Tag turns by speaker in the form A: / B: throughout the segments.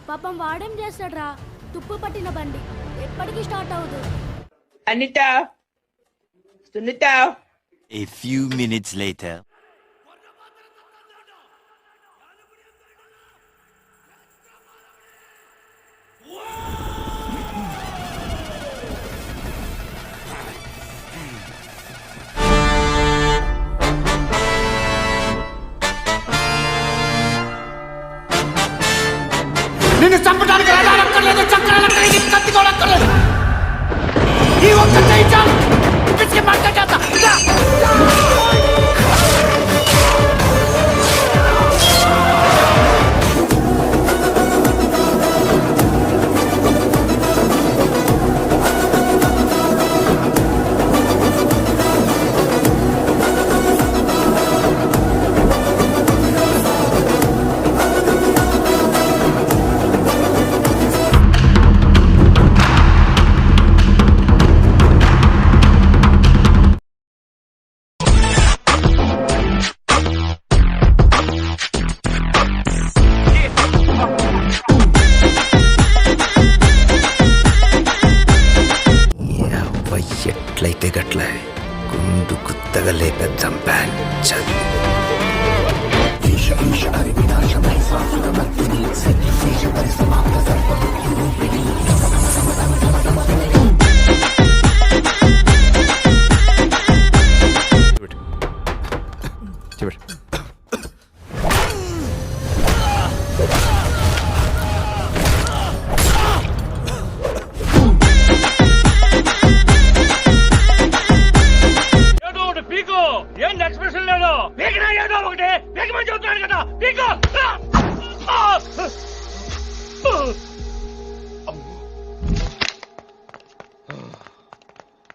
A: పాపం వాడేం చేస్తాడ్రా, తుప్పు పట్టిన బండి ఎప్పటికీ స్టార్ట్ అవ్వదు.
B: Anita! Sunita!
C: A few minutes later.
D: నిన్ను చంపడానికి రథాలక్కర్లేదు, చక్రాలక్కర్లేదు, కత్తికోడక్కర్లేదు. ఈ ఒక్క చేయి చాలు. పిచ్చికి మంట చేత.
E: ఎట్లయితే గట్లే గుండు గుత్తగా లేక చంపాను.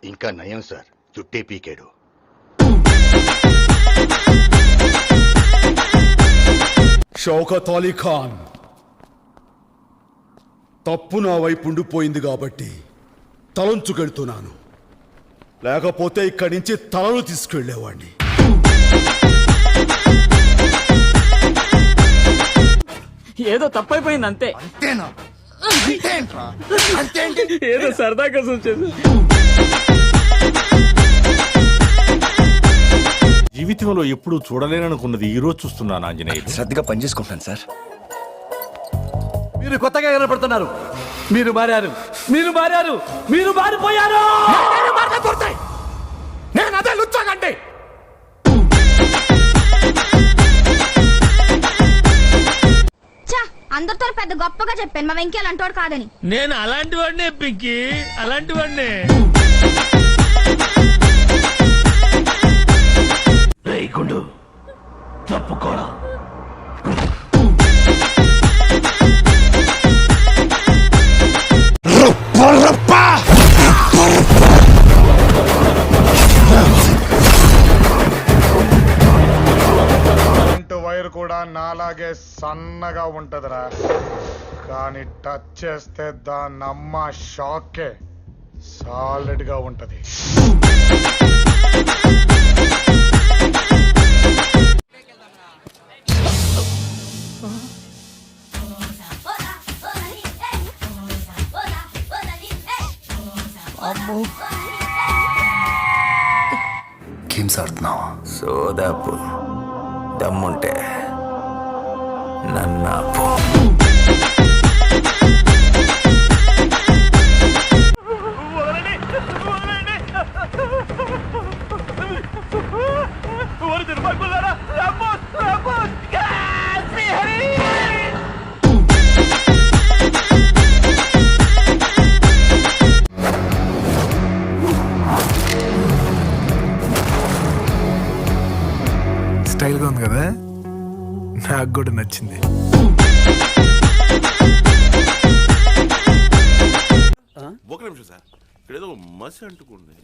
F: ఇంకా నయం సార్, చుట్టే పీకాడు.
G: షౌకత్ అలీ ఖాన్, తప్పు నా వైపు ఉండిపోయింది కాబట్టి తలంచుకెళ్తున్నాను. లేకపోతే ఇక్కడి నుంచి తలలు తీసుకెళ్లేవాడిని.
H: ఏదో తప్పైపోయింది అంతే.
D: అంతేనా?
H: ఏదో సరదాగా సూచింది.
I: జీవితంలో ఎప్పుడు చూడలేననుకున్నది ఈ రోజు చూస్తున్నాను ఆంజనేయులు.
E: శ్రద్ధగా పనిచేసుకుంటాను సార్.
D: మీరు కొత్తగా కనపడుతున్నారు. మీరు మారారు, మీరు మారారు, మీరు మారిపోయారు. నేను అదే లుచ్చాగండి.
A: అందరితో పెద్ద గొప్పగా చెప్పాను మా వెంకీ అలాంటి కాదని.
H: నేను అలాంటి వాడినే పింకి, అలాంటి వాడినే.
D: గుండు తప్పుకోరా.
J: వైర్ కూడా నాలాగే సన్నగా ఉంటదిరా, కానీ టచ్ చేస్తే దాని అమ్మ షాకే సాలిడ్ గా ఉంటది.
E: గేమ్స్ ఆడుతున్నావా? సోదాపు దమ్ముంటే నన్నాపు.
G: స్టైల్గా ఉంది కదా, నాకు కూడా నచ్చింది.
I: ఒక నిమిషం సార్, ఇక్కడ ఏదో మసి అంటుకుంది.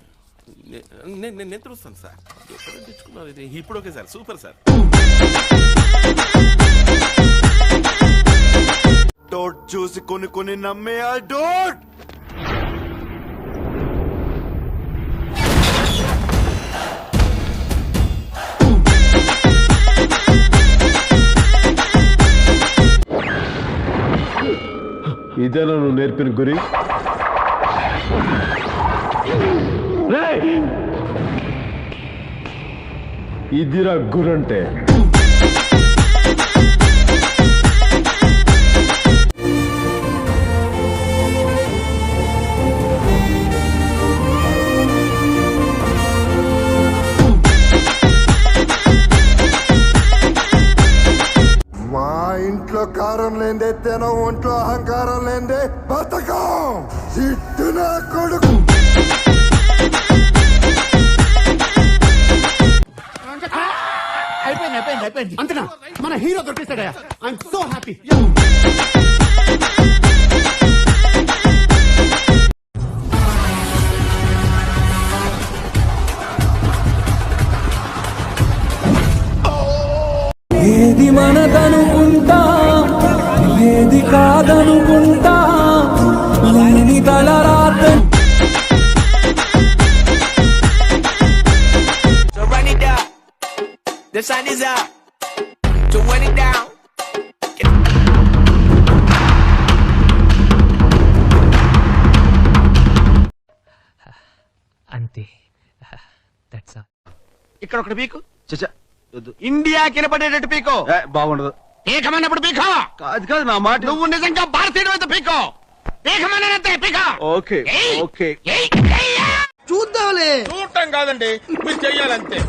I: నేను తెలుస్తాను సార్, ఎక్కడ తెచ్చుకున్నారు ఇది? ఇప్పుడు ఓకే సార్, సూపర్ సార్.
F: డోట్ చూసి కొన్ని నమ్మే ఆ డోట్. ఇదేనా నువ్వు నేర్పిన గురి? ఇదిరా గురంటే.
J: మా ఇంట్లో కారం లేదే తినం, ఒంట్లో అహంకారం లేదే బతకం. ఇట్టు నా కొడుకు.
D: అయిపోయింది అంతేనా? మన హీరో దొరికేస్తాడయా. I'm so happy.
H: ఏది మనదనుకుంటా, ఏది కాదనుకుంటా, లేని తలరాత.
B: So run it up. The sun is up. To run it down.
H: అంతే. That's all.
D: ఇక్కడ ఒకటి పీకు. ఇండియా కినపడేటట్టు పీకో.
E: బాగుండదు.
D: ఏకమైనప్పుడు పీకో.
E: కాదు నా మాట.
D: నువ్వు నిజంగా భారతీయుడు అయితే పీకో. ఏకమైనంతే పీకో.
E: Okay okay.
D: చూద్దాంలే. చూడటం కాదండి, మీరు చెయ్యాలంతే.